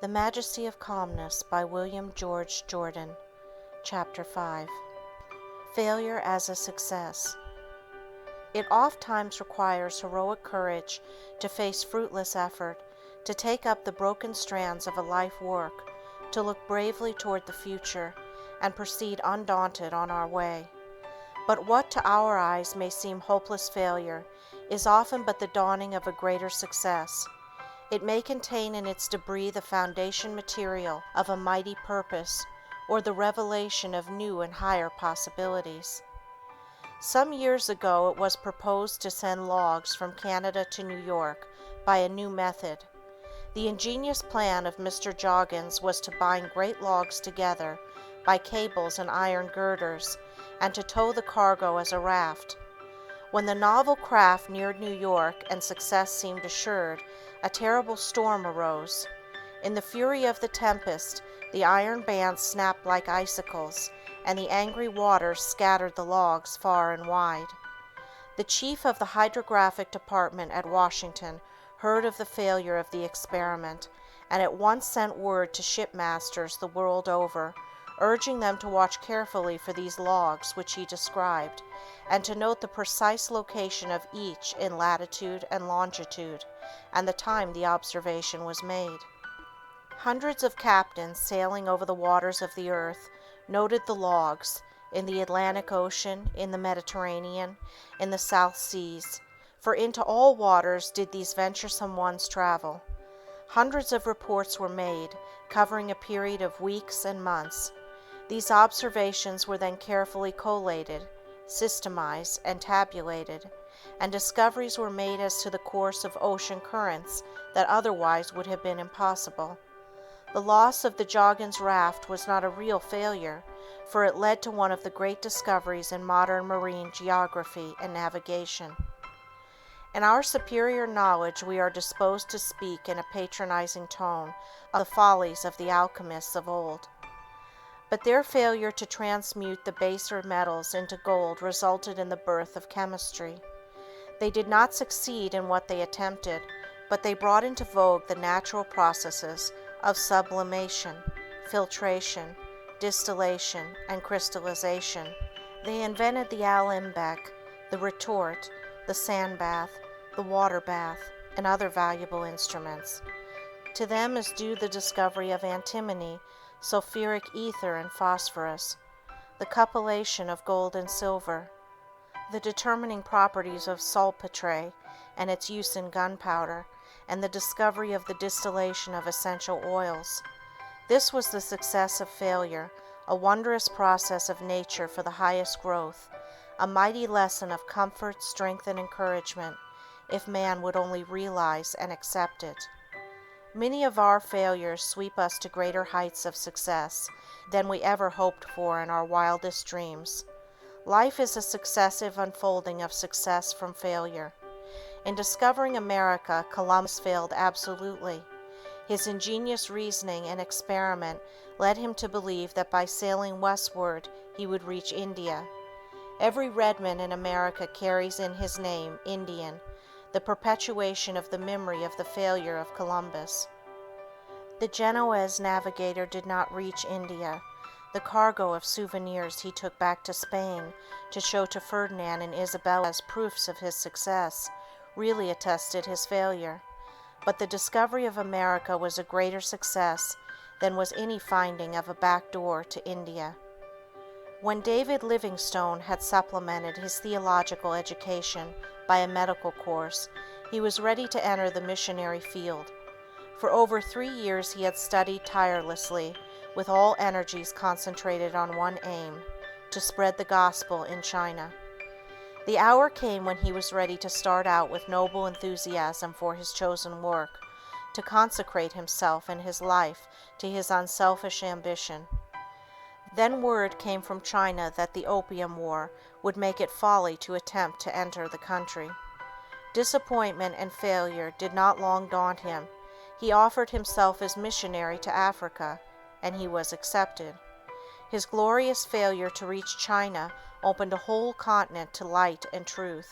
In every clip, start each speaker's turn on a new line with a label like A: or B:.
A: The Majesty of Calmness by William George Jordan. Chapter 5. Failure as a Success. It ofttimes requires heroic courage to face fruitless effort, to take up the broken strands of a life work, to look bravely toward the future, and proceed undaunted on our way. But what to our eyes may seem hopeless failure is often but the dawning of a greater success. It may contain in its debris the foundation material of a mighty purpose, or the revelation of new and higher possibilities. Some years ago it was proposed to send logs from Canada to New York by a new method. The ingenious plan of Mr. Joggins was to bind great logs together by cables and iron girders, and to tow the cargo as a raft. When the novel craft neared New York and success seemed assured, a terrible storm arose. In the fury of the tempest, the iron bands snapped like icicles, and the angry waters scattered the logs far and wide. The chief of the hydrographic department at Washington heard of the failure of the experiment, and at once sent word to shipmasters the world over, urging them to watch carefully for these logs which he described, and to note the precise location of each in latitude and longitude, and the time the observation was made. Hundreds of captains sailing over the waters of the earth noted the logs, in the Atlantic Ocean, in the Mediterranean, in the South Seas, for into all waters did these venturesome ones travel. Hundreds of reports were made, covering a period of weeks and months. These observations were then carefully collated, systemized, and tabulated, and discoveries were made as to the course of ocean currents that otherwise would have been impossible. The loss of the Joggins raft was not a real failure, for it led to one of the great discoveries in modern marine geography and navigation. In our superior knowledge we are disposed to speak in a patronizing tone of the follies of the alchemists of old. But their failure to transmute the baser metals into gold resulted in the birth of chemistry. They did not succeed in what they attempted, but they brought into vogue the natural processes of sublimation, filtration, distillation, and crystallization. They invented the alembic, the retort, the sand bath, the water bath, and other valuable instruments. To them is due the discovery of antimony, sulfuric ether, and phosphorus, the cupellation of gold and silver, the determining properties of saltpetre and its use in gunpowder, and the discovery of the distillation of essential oils. This was the success of failure, a wondrous process of nature for the highest growth, a mighty lesson of comfort, strength, and encouragement, if man would only realize and accept it. Many of our failures sweep us to greater heights of success than we ever hoped for in our wildest dreams. Life is a successive unfolding of success from failure. In discovering America, Columbus failed absolutely. His ingenious reasoning and experiment led him to believe that by sailing westward he would reach India. Every redman in America carries in his name Indian, the perpetuation of the memory of the failure of Columbus. The Genoese navigator did not reach India. The cargo of souvenirs he took back to Spain to show to Ferdinand and Isabella as proofs of his success really attested his failure. But the discovery of America was a greater success than was any finding of a back door to India. When David Livingstone had supplemented his theological education by a medical course, he was ready to enter the missionary field. For over 3 years he had studied tirelessly, with all energies concentrated on one aim, to spread the gospel in China. The hour came when he was ready to start out with noble enthusiasm for his chosen work, to consecrate himself and his life to his unselfish ambition. Then word came from China that the Opium War would make it folly to attempt to enter the country. Disappointment and failure did not long daunt him. He offered himself as missionary to Africa, and he was accepted. His glorious failure to reach China opened a whole continent to light and truth.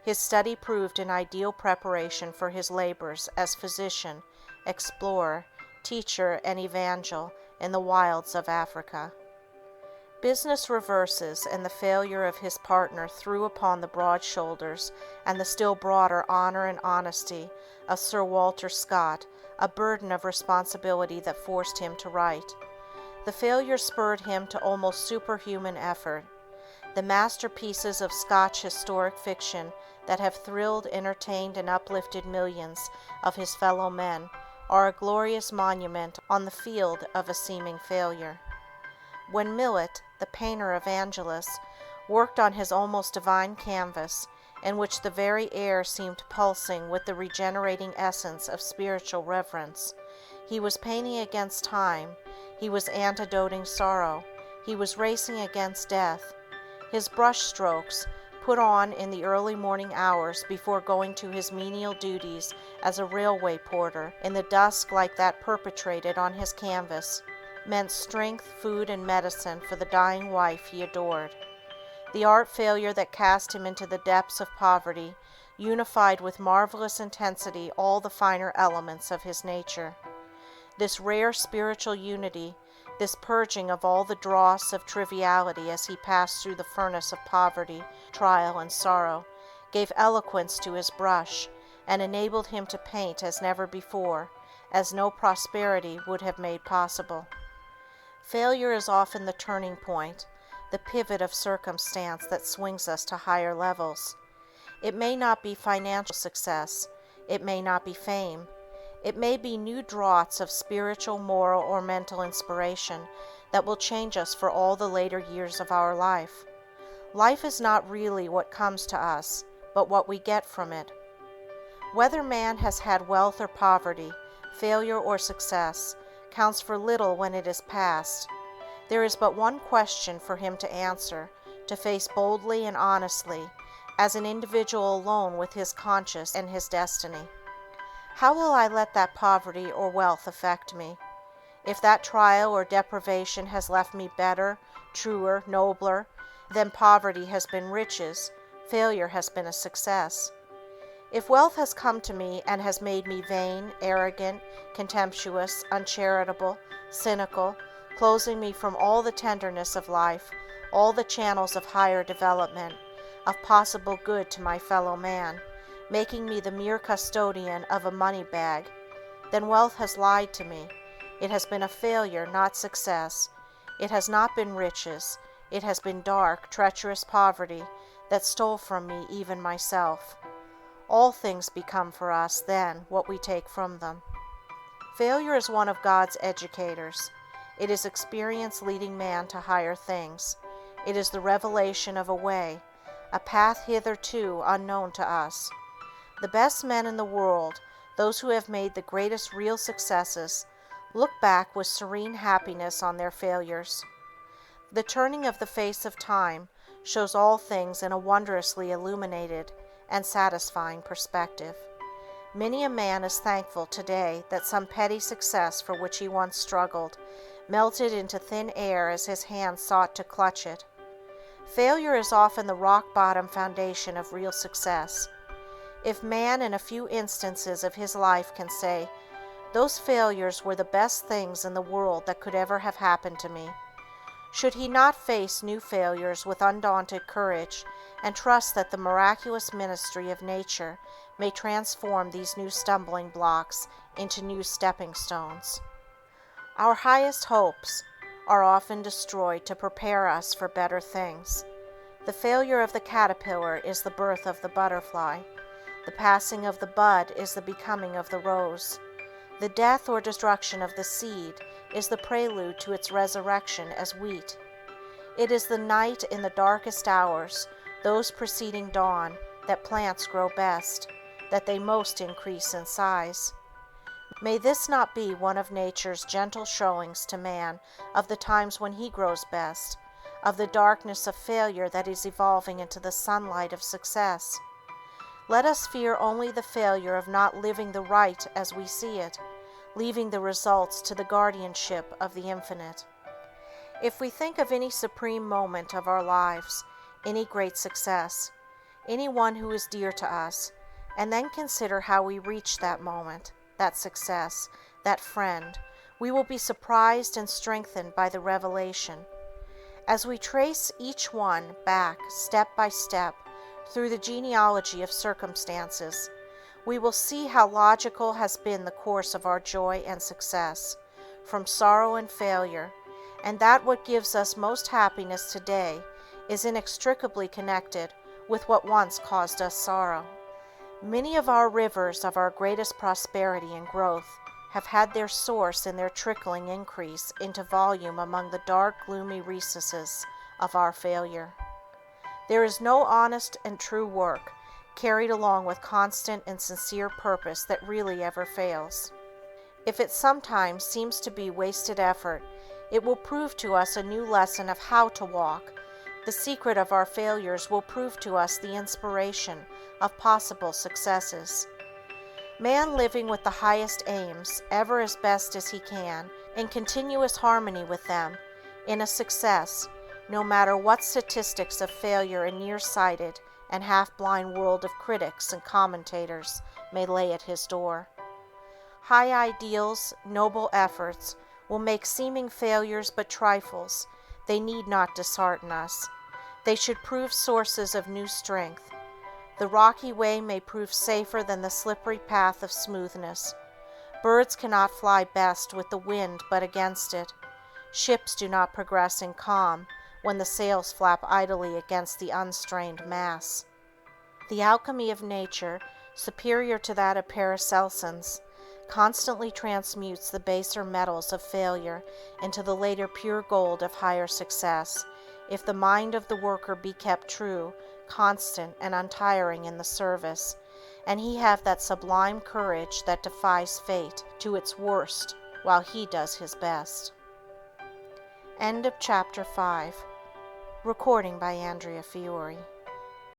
A: His study proved an ideal preparation for his labors as physician, explorer, teacher, and evangel in the wilds of Africa. Business reverses and the failure of his partner threw upon the broad shoulders and the still broader honor and honesty of Sir Walter Scott a burden of responsibility that forced him to write. The failure spurred him to almost superhuman effort. The masterpieces of Scotch historic fiction that have thrilled, entertained, and uplifted millions of his fellow men are a glorious monument on the field of a seeming failure. When Millet, the painter of Angelus, worked on his almost divine canvas, in which the very air seemed pulsing with the regenerating essence of spiritual reverence, he was painting against time, he was antidoting sorrow, he was racing against death. His brush strokes, put on in the early morning hours before going to his menial duties as a railway porter, in the dusk like that perpetrated on his canvas, meant strength, food, and medicine for the dying wife he adored. The art failure that cast him into the depths of poverty unified with marvelous intensity all the finer elements of his nature. This rare spiritual unity, this purging of all the dross of triviality as he passed through the furnace of poverty, trial, and sorrow, gave eloquence to his brush, and enabled him to paint as never before, as no prosperity would have made possible. Failure is often the turning point, the pivot of circumstance that swings us to higher levels. It may not be financial success, it may not be fame, it may be new draughts of spiritual, moral, or mental inspiration that will change us for all the later years of our life. Life is not really what comes to us, but what we get from it. Whether man has had wealth or poverty, failure or success, counts for little when it is past. There is but one question for him to answer, to face boldly and honestly, as an individual alone with his conscience and his destiny. How will I let that poverty or wealth affect me? If that trial or deprivation has left me better, truer, nobler, then poverty has been riches, failure has been a success. If wealth has come to me and has made me vain, arrogant, contemptuous, uncharitable, cynical, closing me from all the tenderness of life, all the channels of higher development, of possible good to my fellow man, making me the mere custodian of a money bag, then wealth has lied to me. It has been a failure, not success. It has not been riches. It has been dark, treacherous poverty that stole from me even myself. All things become for us, then, what we take from them. Failure is one of God's educators. It is experience leading man to higher things. It is the revelation of a way, a path hitherto unknown to us. The best men in the world, those who have made the greatest real successes, look back with serene happiness on their failures. The turning of the face of time shows all things in a wondrously illuminated and satisfying perspective. Many a man is thankful today that some petty success for which he once struggled melted into thin air as his hands sought to clutch it. Failure is often the rock-bottom foundation of real success. If man in a few instances of his life can say, "Those failures were the best things in the world that could ever have happened to me," should he not face new failures with undaunted courage and trust that the miraculous ministry of nature may transform these new stumbling blocks into new stepping stones? Our highest hopes are often destroyed to prepare us for better things. The failure of the caterpillar is the birth of the butterfly. The passing of the bud is the becoming of the rose. The death or destruction of the seed is the prelude to its resurrection as wheat. It is the night in the darkest hours, those preceding dawn, that plants grow best, that they most increase in size. May this not be one of nature's gentle showings to man of the times when he grows best, of the darkness of failure that is evolving into the sunlight of success. Let us fear only the failure of not living the right as we see it, leaving the results to the guardianship of the infinite. If we think of any supreme moment of our lives, any great success, any one who is dear to us, and then consider how we reached that moment, that success, that friend, We will be surprised and strengthened by the revelation. As we trace each one back step by step through the genealogy of circumstances, we will see how logical has been the course of our joy and success, from sorrow and failure, and that what gives us most happiness today is inextricably connected with what once caused us sorrow. Many of our rivers of our greatest prosperity and growth have had their source in their trickling increase into volume among the dark, gloomy recesses of our failure. There is no honest and true work carried along with constant and sincere purpose that really ever fails. If it sometimes seems to be wasted effort, it will prove to us a new lesson of how to walk. The secret of our failures will prove to us the inspiration of possible successes. Man living with the highest aims, ever as best as he can, in continuous harmony with them, in a success, no matter what statistics of failure a nearsighted and half-blind world of critics and commentators may lay at his door. High ideals, noble efforts, will make seeming failures but trifles. They need not dishearten us. They should prove sources of new strength. The rocky way may prove safer than the slippery path of smoothness. Birds cannot fly best with the wind but against it. Ships do not progress in calm when the sails flap idly against the unstrained mass. The alchemy of nature, superior to that of Paracelsus, constantly transmutes the baser metals of failure into the later pure gold of higher success, if the mind of the worker be kept true, constant, and untiring in the service, and he have that sublime courage that defies fate to its worst while he does his best. End of Chapter 5. Recording by Andrea Fiore.